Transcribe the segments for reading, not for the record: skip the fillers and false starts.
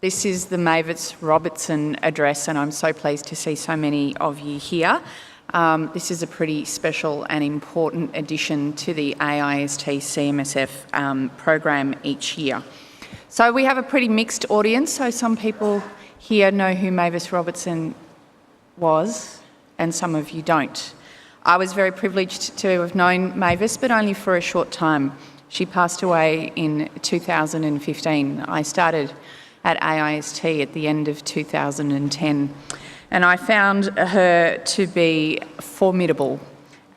This is the Mavis Robertson address, and I'm so pleased to see so many of you here. This is a pretty special and important addition to the AIST CMSF program each year. So we have a pretty mixed audience, so some people here know who Mavis Robertson was, and some of you don't. I was very privileged to have known Mavis, but only for a short time. She passed away in 2015. I started at AIST at the end of 2010, and I found her to be formidable,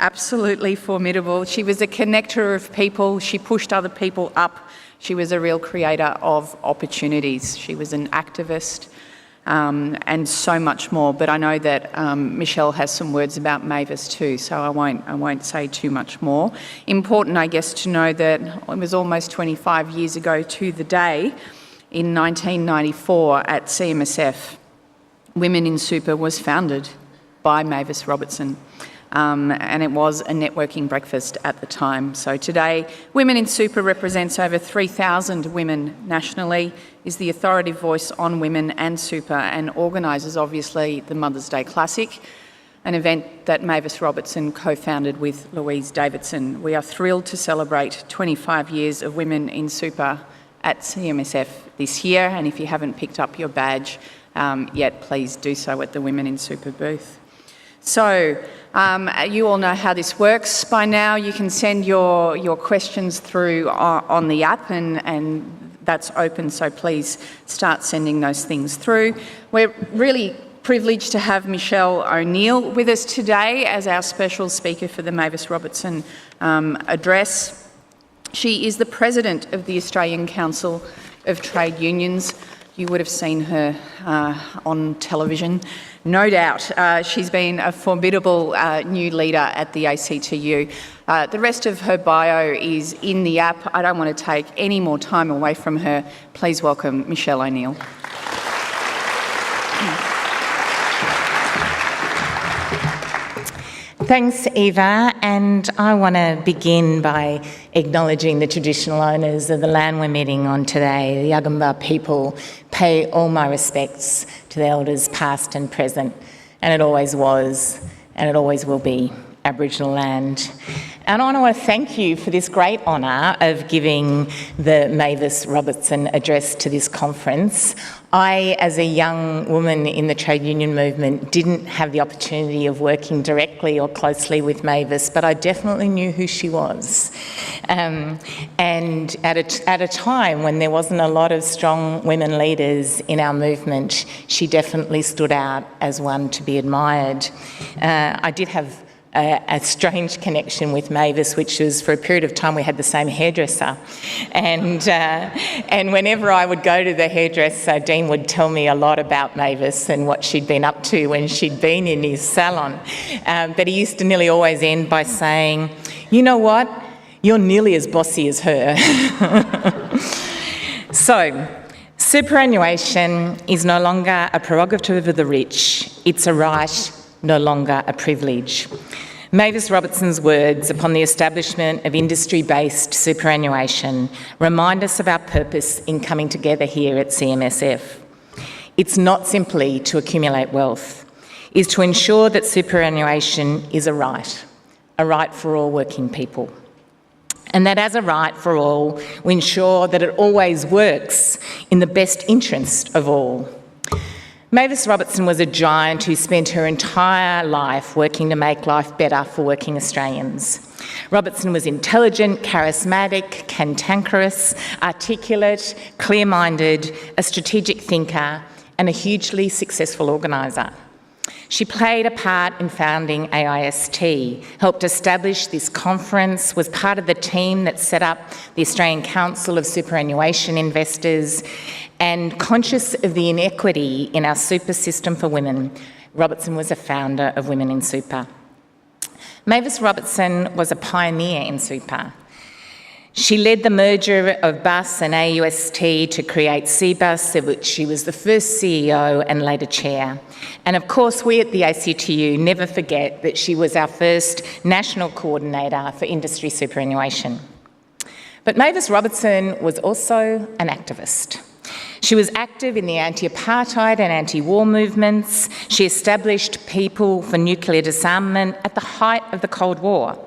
absolutely formidable. She was a connector of people. She pushed other people up. She was a real creator of opportunities. She was an activist, and so much more. But I know that Michele has some words about Mavis too, so I won't say too much more. Important, I guess, to know that it was almost 25 years ago to the day, in 1994 at CMSF, Women in Super was founded by Mavis Robertson, and it was a networking breakfast at the time. So today, Women in Super represents over 3,000 women nationally, is the authoritative voice on women and super, and organises, obviously, the Mother's Day Classic, an event that Mavis Robertson co-founded with Louise Davidson. We are thrilled to celebrate 25 years of Women in Super at CMSF this year, and if you haven't picked up your badge yet, please do so at the Women in Super booth. So, you all know how this works by now. You can send your questions through on the app, and that's open, so please start sending those things through. We're really privileged to have Michele O'Neil with us today as our special speaker for the Mavis Robertson address. She is the President of the Australian Council of Trade Unions. You would have seen her on television, no doubt. She's been a formidable new leader at the ACTU. The rest of her bio is in the app. I don't want to take any more time away from her. Please welcome Michele O'Neil. Thanks, Eva, and I want to begin by acknowledging the traditional owners of the land we're meeting on today, the Yugambeh people. Pay all my respects to the elders past and present, and it always was, and it always will be Aboriginal land. And I want to thank you for this great honour of giving the Mavis Robertson address to this conference. I, as a young woman in the trade union movement, didn't have the opportunity of working directly or closely with Mavis, but I definitely knew who she was. And at a time when there wasn't a lot of strong women leaders in our movement, she definitely stood out as one to be admired. I did have a strange connection with Mavis, which was for a period of time we had the same hairdresser, and whenever I would go to the hairdresser, Dean would tell me a lot about Mavis and what she'd been up to when she'd been in his salon. But he used to nearly always end by saying, "You know what? You're nearly as bossy as her." So, superannuation is no longer a prerogative of the rich. It's a right, no longer a privilege. Mavis Robertson's words upon the establishment of industry-based superannuation remind us of our purpose in coming together here at CMSF. It's not simply to accumulate wealth, it's to ensure that superannuation is a right for all working people. And that as a right for all, we ensure that it always works in the best interest of all. Mavis Robertson was a giant who spent her entire life working to make life better for working Australians. Robertson was intelligent, charismatic, cantankerous, articulate, clear-minded, a strategic thinker, and a hugely successful organiser. She played a part in founding AIST, helped establish this conference, was part of the team that set up the Australian Council of Superannuation Investors, and conscious of the inequity in our super system for women, Robertson was a founder of Women in Super. Mavis Robertson was a pioneer in super. She led the merger of BUS and AUST to create CBUS, of which she was the first CEO and later chair. And of course, we at the ACTU never forget that she was our first national coordinator for industry superannuation. But Mavis Robertson was also an activist. She was active in the anti-apartheid and anti-war movements. She established People for Nuclear Disarmament at the height of the Cold War.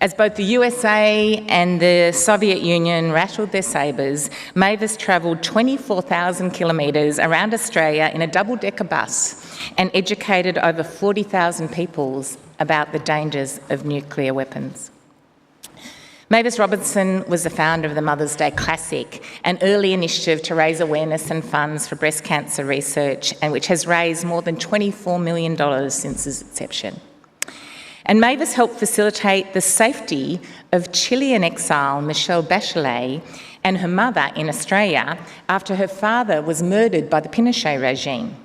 As both the USA and the Soviet Union rattled their sabres, Mavis travelled 24,000 kilometres around Australia in a double-decker bus and educated over 40,000 people about the dangers of nuclear weapons. Mavis Robertson was the founder of the Mother's Day Classic, an early initiative to raise awareness and funds for breast cancer research, and which has raised more than $24 million since its inception. And Mavis helped facilitate the safety of Chilean exile Michele Bachelet and her mother in Australia after her father was murdered by the Pinochet regime.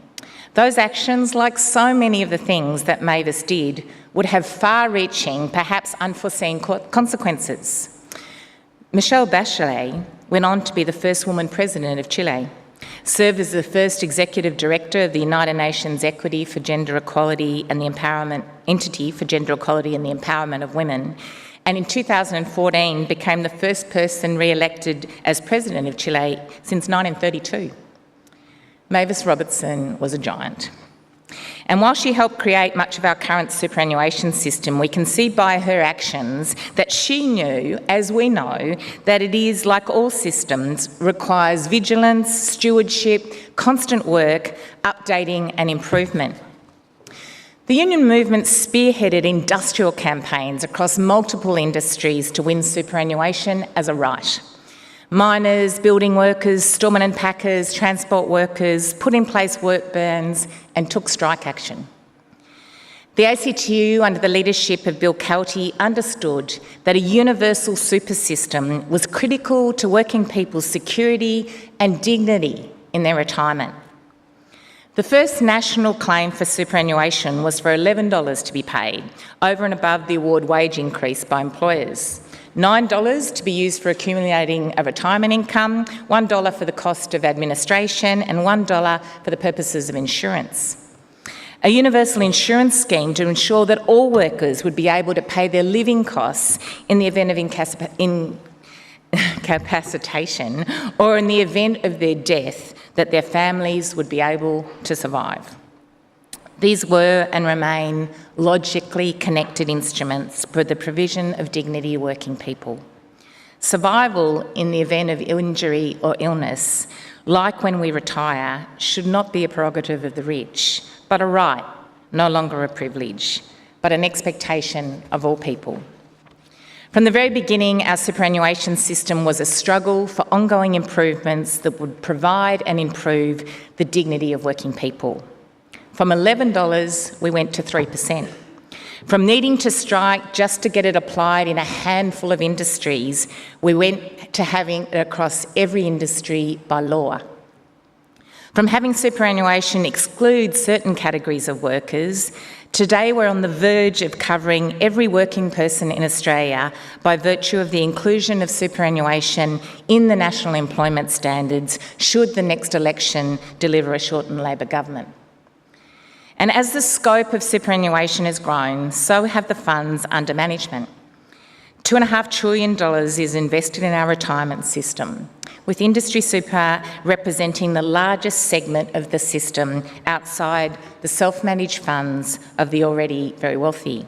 Those actions, like so many of the things that Mavis did, would have far-reaching, perhaps unforeseen consequences. Michele Bachelet went on to be the first woman president of Chile, served as the first executive director of the United Nations Equity for Gender Equality and the Empowerment Entity for Gender Equality and the Empowerment of Women, and in 2014 became the first person re-elected as president of Chile since 1932. Mavis Robertson was a giant. And while she helped create much of our current superannuation system, we can see by her actions that she knew, as we know, that it is, like all systems, requires vigilance, stewardship, constant work, updating and improvement. The union movement spearheaded industrial campaigns across multiple industries to win superannuation as a right. Miners, building workers, storemen and packers, transport workers put in place work bans and took strike action. The ACTU, under the leadership of Bill Kelty, understood that a universal super system was critical to working people's security and dignity in their retirement. The first national claim for superannuation was for $11 to be paid, over and above the award wage increase by employers. $9 to be used for accumulating a retirement income, $1 for the cost of administration, and $1 for the purposes of insurance. A universal insurance scheme to ensure that all workers would be able to pay their living costs in the event of incapacitation or in the event of their death, that their families would be able to survive. These were and remain logically connected instruments for the provision of dignity to working people. Survival in the event of injury or illness, like when we retire, should not be a prerogative of the rich, but a right, no longer a privilege, but an expectation of all people. From the very beginning, our superannuation system was a struggle for ongoing improvements that would provide and improve the dignity of working people. From $11, we went to 3%. From needing to strike just to get it applied in a handful of industries, we went to having it across every industry by law. From having superannuation exclude certain categories of workers, today we're on the verge of covering every working person in Australia by virtue of the inclusion of superannuation in the National Employment Standards, should the next election deliver a shortened Labor government. And as the scope of superannuation has grown, so have the funds under management. $2.5 trillion is invested in our retirement system, with industry super representing the largest segment of the system outside the self-managed funds of the already very wealthy.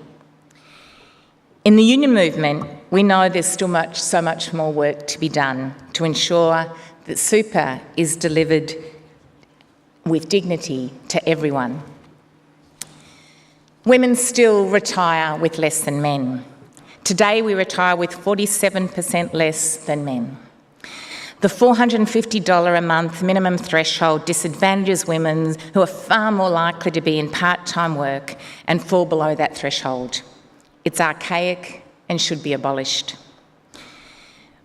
In the union movement, we know there's still so much more work to be done to ensure that super is delivered with dignity to everyone. Women still retire with less than men. Today we retire with 47% less than men. The $450 a month minimum threshold disadvantages women who are far more likely to be in part-time work and fall below that threshold. It's archaic and should be abolished.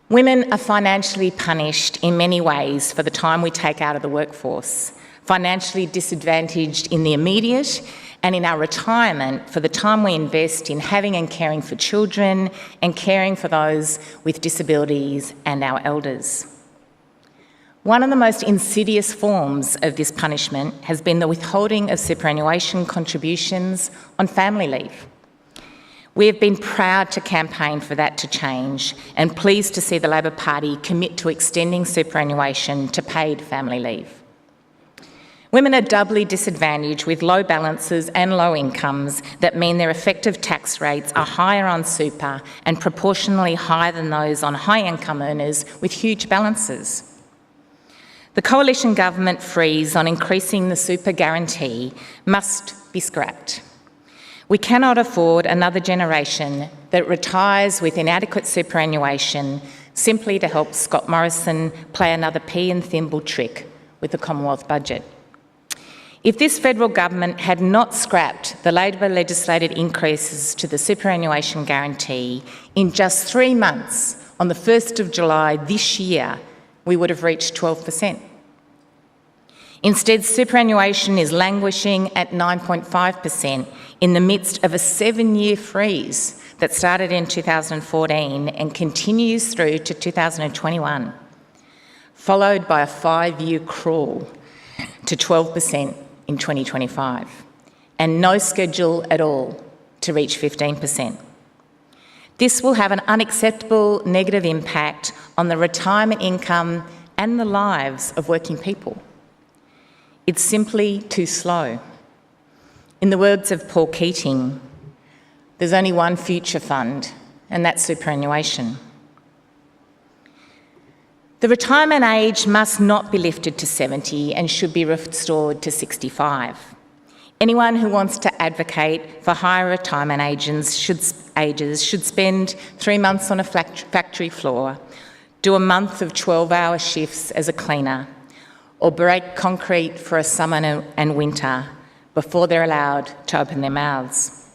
Women are financially punished in many ways for the time we take out of the workforce, financially disadvantaged in the immediate and in our retirement for the time we invest in having and caring for children and caring for those with disabilities and our elders. One of the most insidious forms of this punishment has been the withholding of superannuation contributions on family leave. We have been proud to campaign for that to change and pleased to see the Labor Party commit to extending superannuation to paid family leave. Women are doubly disadvantaged with low balances and low incomes that mean their effective tax rates are higher on super and proportionally higher than those on high-income earners with huge balances. The coalition government freeze on increasing the super guarantee must be scrapped. We cannot afford another generation that retires with inadequate superannuation simply to help Scott Morrison play another pea and thimble trick with the Commonwealth budget. If this federal government had not scrapped the Labor legislated increases to the superannuation guarantee in just 3 months, on the 1st of July this year, we would have reached 12%. Instead, superannuation is languishing at 9.5% in the midst of a 7-year freeze that started in 2014 and continues through to 2021, followed by a 5-year crawl to 12% in 2025, and no schedule at all to reach 15%. This will have an unacceptable negative impact on the retirement income and the lives of working people. It's simply too slow. In the words of Paul Keating, there's only one future fund, and that's superannuation. The retirement age must not be lifted to 70 and should be restored to 65. Anyone who wants to advocate for higher retirement ages should spend 3 months on a factory floor, do a month of 12-hour shifts as a cleaner, or break concrete for a summer and winter before they're allowed to open their mouths.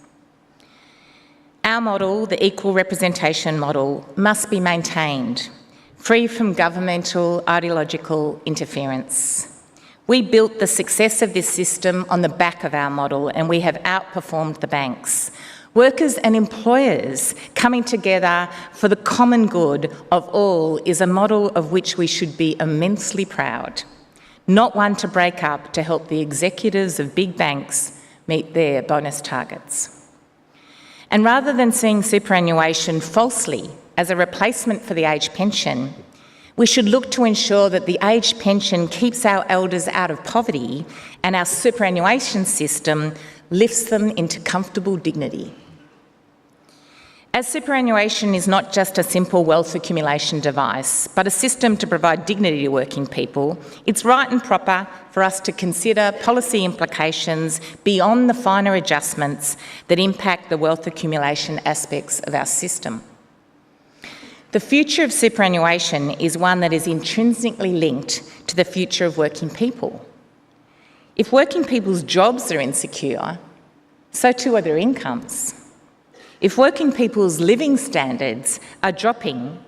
Our model, the equal representation model, must be maintained, free from governmental ideological interference. We built the success of this system on the back of our model, and we have outperformed the banks. Workers and employers coming together for the common good of all is a model of which we should be immensely proud, not one to break up to help the executives of big banks meet their bonus targets. And rather than seeing superannuation falsely as a replacement for the age pension, we should look to ensure that the age pension keeps our elders out of poverty and our superannuation system lifts them into comfortable dignity. As superannuation is not just a simple wealth accumulation device, but a system to provide dignity to working people, it's right and proper for us to consider policy implications beyond the finer adjustments that impact the wealth accumulation aspects of our system. The future of superannuation is one that is intrinsically linked to the future of working people. If working people's jobs are insecure, so too are their incomes. If working people's living standards are dropping,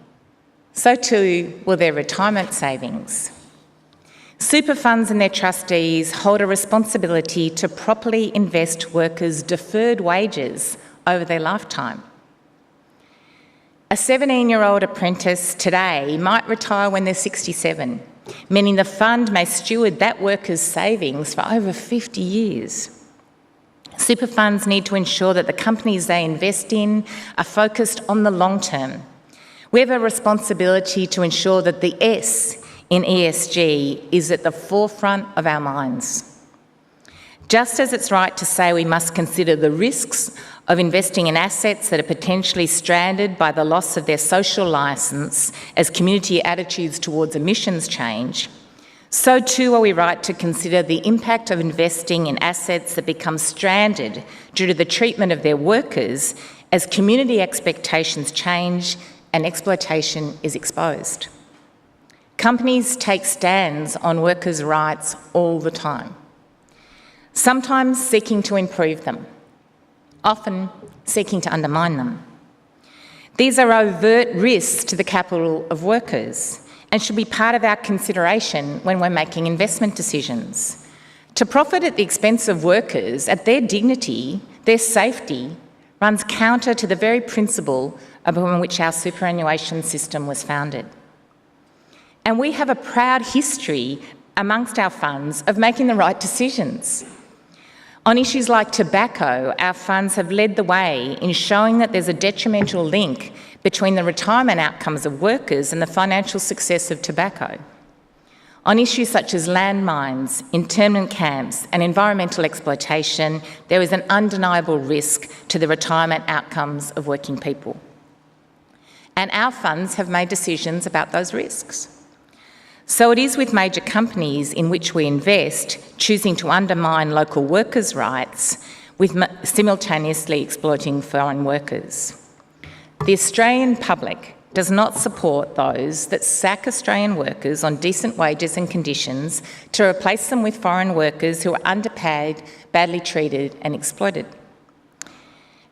so too will their retirement savings. Super funds and their trustees hold a responsibility to properly invest workers' deferred wages over their lifetime. A 17-year-old apprentice today might retire when they're 67, meaning the fund may steward that worker's savings for over 50 years. Super funds need to ensure that the companies they invest in are focused on the long term. We have a responsibility to ensure that the S in ESG is at the forefront of our minds. Just as it's right to say we must consider the risks of investing in assets that are potentially stranded by the loss of their social licence as community attitudes towards emissions change, so too are we right to consider the impact of investing in assets that become stranded due to the treatment of their workers as community expectations change and exploitation is exposed. Companies take stands on workers' rights all the time, sometimes seeking to improve them, often seeking to undermine them. These are overt risks to the capital of workers and should be part of our consideration when we're making investment decisions. To profit at the expense of workers, at their dignity, their safety, runs counter to the very principle upon which our superannuation system was founded. And we have a proud history amongst our funds of making the right decisions. On issues like tobacco, our funds have led the way in showing that there's a detrimental link between the retirement outcomes of workers and the financial success of tobacco. On issues such as landmines, internment camps and environmental exploitation, there is an undeniable risk to the retirement outcomes of working people. And our funds have made decisions about those risks. So it is with major companies in which we invest choosing to undermine local workers' rights with simultaneously exploiting foreign workers. The Australian public does not support those that sack Australian workers on decent wages and conditions to replace them with foreign workers who are underpaid, badly treated and exploited.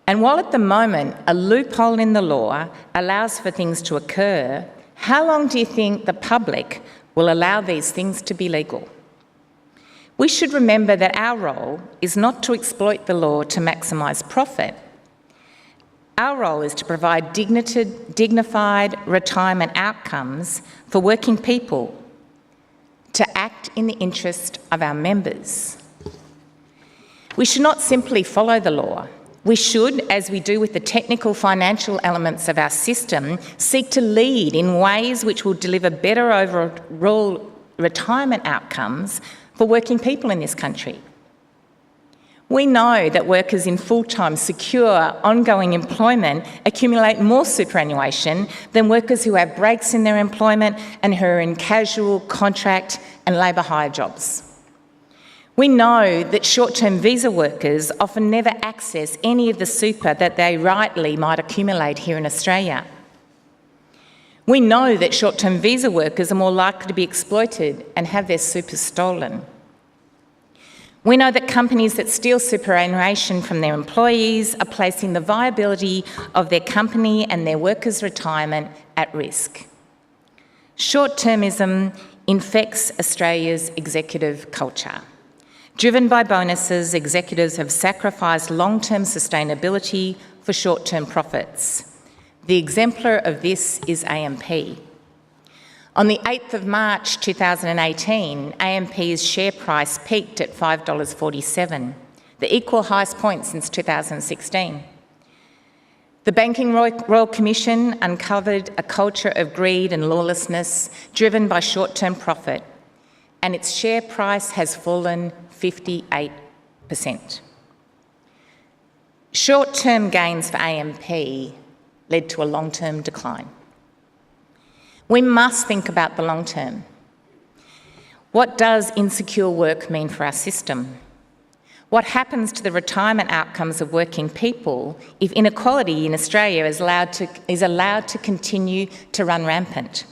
And while at the moment a loophole in the law allows for things to occur, how long do you think the public will allow these things to be legal? We should remember that our role is not to exploit the law to maximise profit. Our role is to provide dignified retirement outcomes for working people, to act in the interest of our members. We should not simply follow the law. We should, as we do with the technical financial elements of our system, seek to lead in ways which will deliver better overall retirement outcomes for working people in this country. We know that workers in full-time, secure, ongoing employment accumulate more superannuation than workers who have breaks in their employment and who are in casual, contract and labour hire jobs. We know that short-term visa workers often never access any of the super that they rightly might accumulate here in Australia. We know that short-term visa workers are more likely to be exploited and have their super stolen. We know that companies that steal superannuation from their employees are placing the viability of their company and their workers' retirement at risk. Short-termism infects Australia's executive culture. Driven by bonuses, executives have sacrificed long-term sustainability for short-term profits. The exemplar of this is AMP. On the 8th of March 2018, AMP's share price peaked at $5.47, the equal highest point since 2016. The Banking Royal Commission uncovered a culture of greed and lawlessness driven by short-term profit, and its share price has fallen 58%. Short-term gains for AMP led to a long-term decline. We must think about the long term. What does insecure work mean for our system? What happens to the retirement outcomes of working people if inequality in Australia is allowed to continue to run rampant?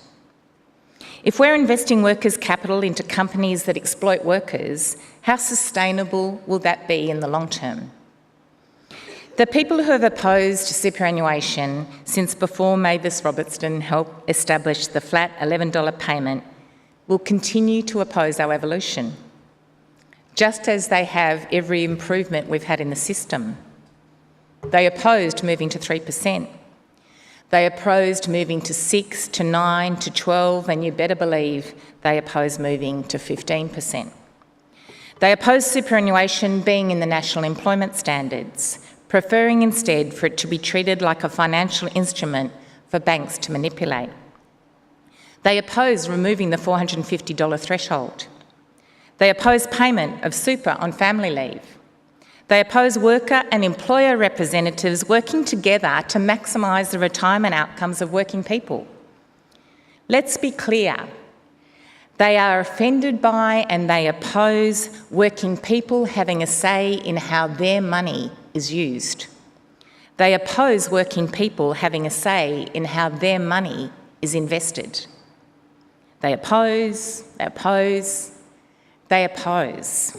If we're investing workers' capital into companies that exploit workers, how sustainable will that be in the long term? The people who have opposed superannuation since before Mavis Robertson helped establish the flat $11 payment will continue to oppose our evolution, just as they have every improvement we've had in the system. They opposed moving to 3%. They opposed moving to 6, to 9, to 12, and you better believe they oppose moving to 15%. They oppose superannuation being in the national employment standards, preferring instead for it to be treated like a financial instrument for banks to manipulate. They oppose removing the $450 threshold. They oppose payment of super on family leave. They oppose worker and employer representatives working together to maximise the retirement outcomes of working people. Let's be clear. They are offended by and they oppose working people having a say in how their money is used. They oppose working people having a say in how their money is invested. They oppose, they oppose, they oppose.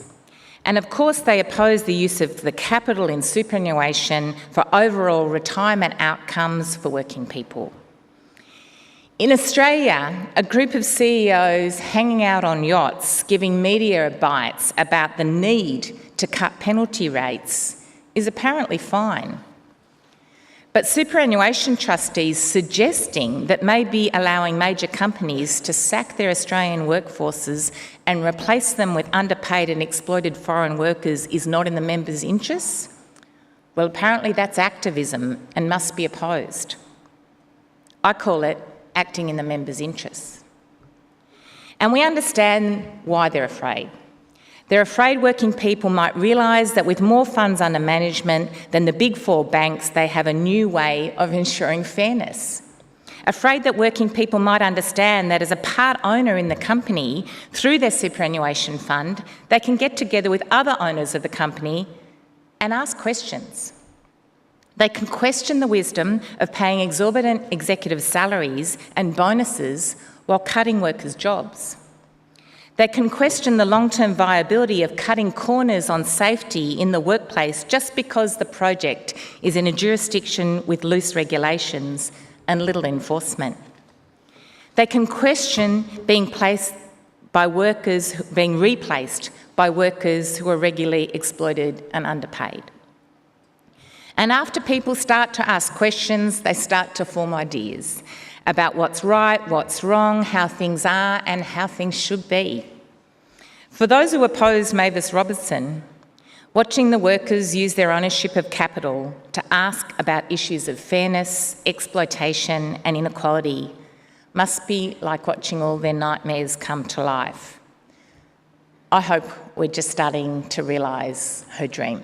And of course they oppose the use of the capital in superannuation for overall retirement outcomes for working people. In Australia, a group of CEOs hanging out on yachts giving media bites about the need to cut penalty rates is apparently fine. But superannuation trustees suggesting that maybe allowing major companies to sack their Australian workforces and replace them with underpaid and exploited foreign workers is not in the members' interests? Well, apparently that's activism and must be opposed. I call it acting in the members' interests. And we understand why they're afraid. They're afraid working people might realise that with more funds under management than the big four banks, they have a new way of ensuring fairness. Afraid that working people might understand that as a part owner in the company, through their superannuation fund, they can get together with other owners of the company and ask questions. They can question the wisdom of paying exorbitant executive salaries and bonuses while cutting workers' jobs. They can question the long-term viability of cutting corners on safety in the workplace just because the project is in a jurisdiction with loose regulations and little enforcement. They can question being replaced by workers who are regularly exploited and underpaid. And after people start to ask questions, they start to form ideas about what's right, what's wrong, how things are and how things should be. For those who oppose Mavis Robertson, watching the workers use their ownership of capital to ask about issues of fairness, exploitation and inequality must be like watching all their nightmares come to life. I hope we're just starting to realise her dream.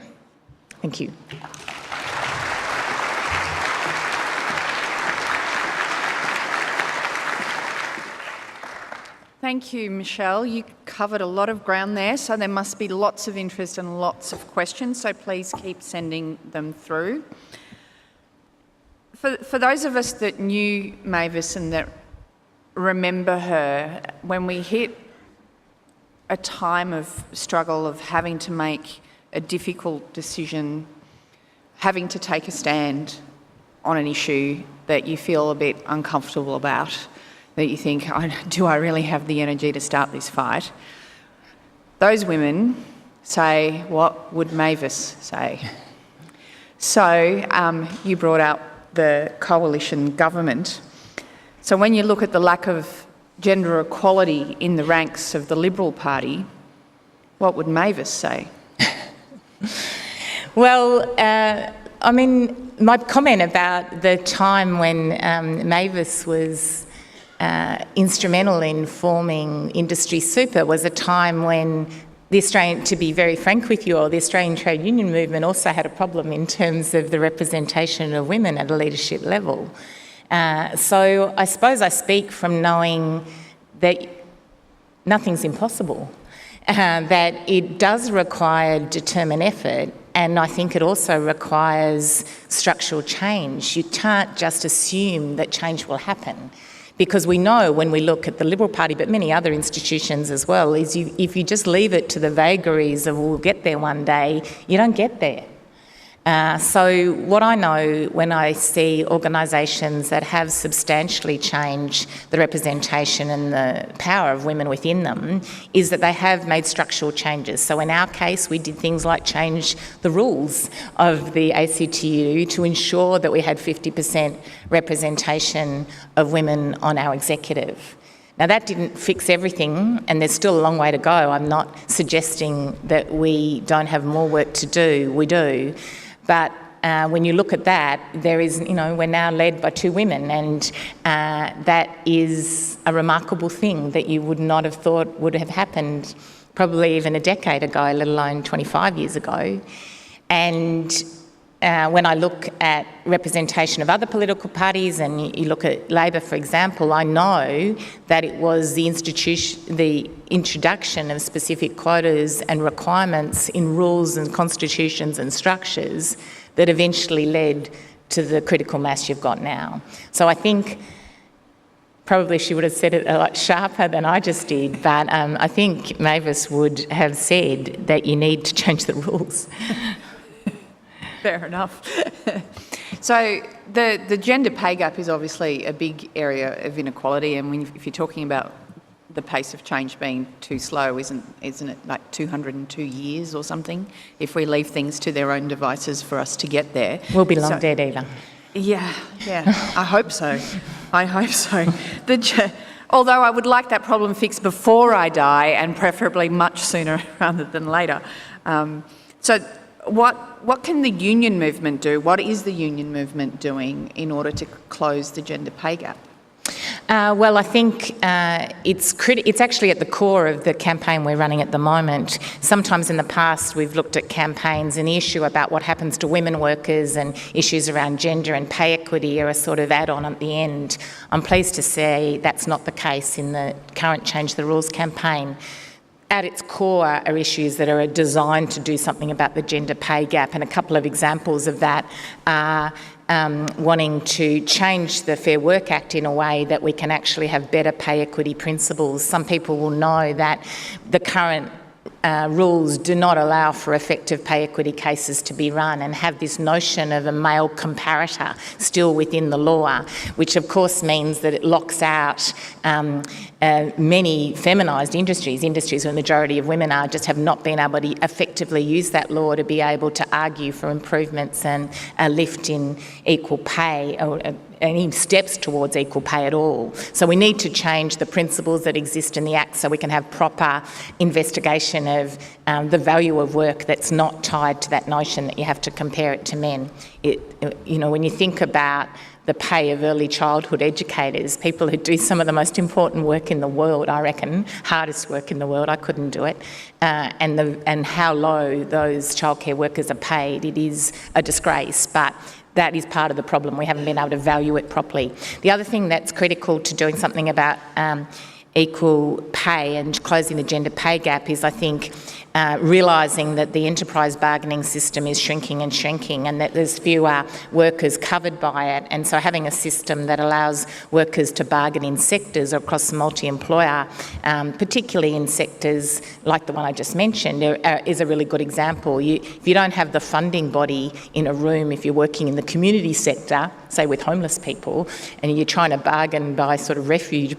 Thank you. Thank you, Michelle. You covered a lot of ground there, so there must be lots of interest and lots of questions, so please keep sending them through. For those of us that knew Mavis and that remember her, when we hit a time of struggle, of having to make a difficult decision, having to take a stand on an issue that you feel a bit uncomfortable about, that you think, do I really have the energy to start this fight? Those women say, what would Mavis say? So you brought up the coalition government. So when you look at the lack of gender equality in the ranks of the Liberal Party, what would Mavis say? Well, I mean, my comment about the time when Mavis was instrumental in forming industry super was a time when the Australian, to be very frank with you all, the Australian trade union movement also had a problem in terms of the representation of women at a leadership level. So I suppose I speak from knowing that nothing's impossible, that it does require determined effort, and I think it also requires structural change. You can't just assume that change will happen. Because we know when we look at the Liberal Party, but many other institutions as well, is if you just leave it to the vagaries of we'll get there one day, you don't get there. So what I know when I see organisations that have substantially changed the representation and the power of women within them is that they have made structural changes. So in our case, we did things like change the rules of the ACTU to ensure that we had 50% representation of women on our executive. Now, that didn't fix everything, and there's still a long way to go. I'm not suggesting that we don't have more work to do. We do. But when you look at that, there is, we're now led by 2 women, and that is a remarkable thing that you would not have thought would have happened probably even a decade ago, let alone 25 years ago. And when I look at representation of other political parties, and you look at Labor, for example, I know that it was the introduction of specific quotas and requirements in rules and constitutions and structures that eventually led to the critical mass you've got now. So I think probably she would have said it a lot sharper than I just did, but I think Mavis would have said that you need to change the rules. Fair enough. So the gender pay gap is obviously a big area of inequality, and if you're talking about the pace of change being too slow, isn't it like 202 years or something? If we leave things to their own devices for us to get there. We'll be long dead either. Yeah, I hope so. I hope so. Although I would like that problem fixed before I die, and preferably much sooner rather than later. So what can the union movement do? What is the union movement doing in order to close the gender pay gap? Well, I think it's actually at the core of the campaign we're running at the moment. Sometimes in the past we've looked at campaigns and the issue about what happens to women workers and issues around gender and pay equity are a sort of add-on at the end. I'm pleased to say that's not the case in the current Change the Rules campaign. At its core are issues that are designed to do something about the gender pay gap, and a couple of examples of that are wanting to change the Fair Work Act in a way that we can actually have better pay equity principles. Some people will know that the current rules do not allow for effective pay equity cases to be run, and have this notion of a male comparator still within the law, which of course means that it locks out many feminised industries where the majority of women are, just have not been able to effectively use that law to be able to argue for improvements and a lift in equal pay, or any steps towards equal pay at all. So we need to change the principles that exist in the Act so we can have proper investigation of the value of work that's not tied to that notion that you have to compare it to men. When you think about the pay of early childhood educators, people who do some of the most important work in the world, I reckon, hardest work in the world, I couldn't do it, and how low those childcare workers are paid, it is a disgrace. But that is part of the problem. We haven't been able to value it properly. The other thing that's critical to doing something about equal pay and closing the gender pay gap is, I think, realising that the enterprise bargaining system is shrinking and that there's fewer workers covered by it, and so having a system that allows workers to bargain in sectors or across multi-employer, particularly in sectors like the one I just mentioned, is a really good example. If you don't have the funding body in a room, if you're working in the community sector, say with homeless people, and you're trying to bargain by sort of refuge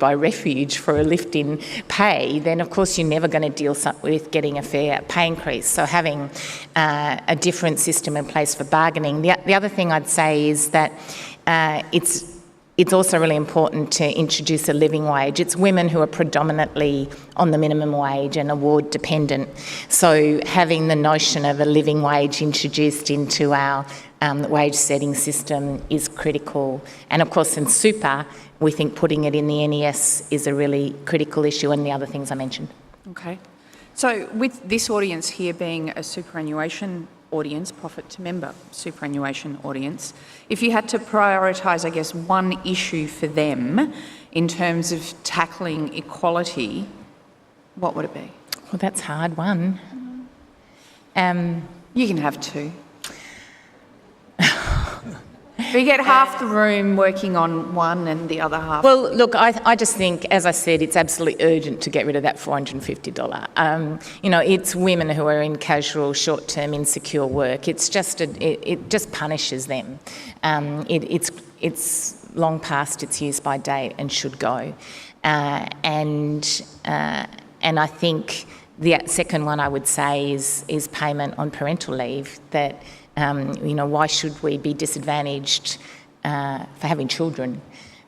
for a lift in pay, then of course you're never going to deal with getting a fair pay increase. So having a different system in place for bargaining. The other thing I'd say is that it's also really important to introduce a living wage. It's women who are predominantly on the minimum wage and award dependent. So having the notion of a living wage introduced into our wage setting system is critical. And of course in super, we think putting it in the NES is a really critical issue, and the other things I mentioned. Okay. So with this audience here being a superannuation audience, profit to member superannuation audience, if you had to prioritise, I guess, one issue for them in terms of tackling equality, what would it be? Well, that's a hard one. You can have two. We get half the room working on one and the other half. Well, look, I just think, as I said, it's absolutely urgent to get rid of that $450. It's women who are in casual, short-term, insecure work. It's just it just punishes them. It's long past its use by date and should go. And I think the second one I would say is payment on parental leave. That. Why should we be disadvantaged for having children?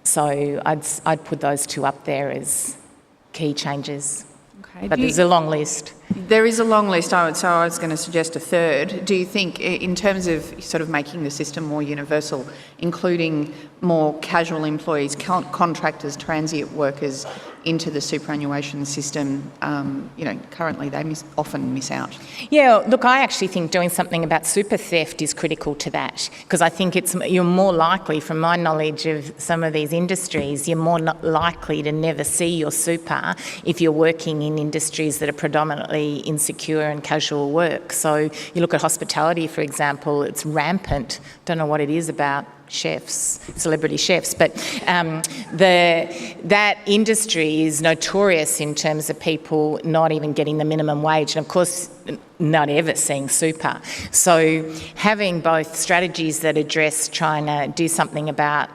So I'd put those two up there as key changes. Okay. But there's a long list. There is a long list, so I was going to suggest a third. Do you think, in terms of sort of making the system more universal, including more casual employees, contractors, transient workers into the superannuation system, currently they often miss out? Yeah, look, I actually think doing something about super theft is critical to that, because I think you're more likely, from my knowledge of some of these industries, you're more likely to never see your super if you're working in industries that are predominantly insecure and casual work. So you look at hospitality, for example, it's rampant. Don't know what it is about chefs, celebrity chefs, but that industry is notorious in terms of people not even getting the minimum wage, and of course not ever seeing super. So having both strategies that address trying to do something about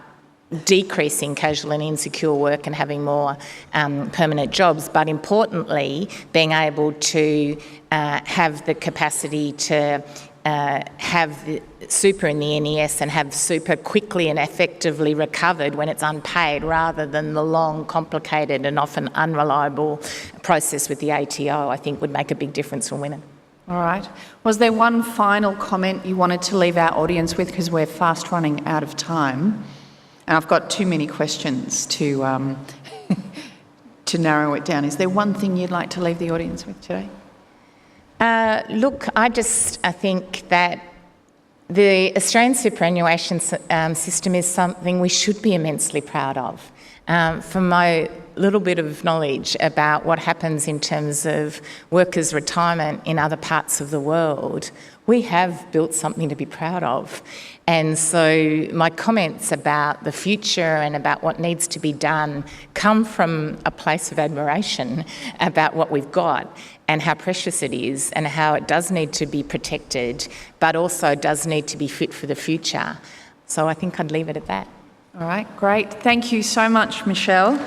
decreasing casual and insecure work and having more permanent jobs, but importantly being able to have the capacity to have super in the NES and have super quickly and effectively recovered when it's unpaid, rather than the long, complicated and often unreliable process with the ATO, I think would make a big difference for women. All right. Was there one final comment you wanted to leave our audience with, because we're fast running out of time and I've got too many questions to to narrow it down? Is there one thing you'd like to leave the audience with today? Look, I think that the Australian superannuation system is something we should be immensely proud of. From my little bit of knowledge about what happens in terms of workers' retirement in other parts of the world, we have built something to be proud of. And so my comments about the future and about what needs to be done come from a place of admiration about what we've got and how precious it is and how it does need to be protected, but also does need to be fit for the future. So I think I'd leave it at that. All right, great. Thank you so much, Michele.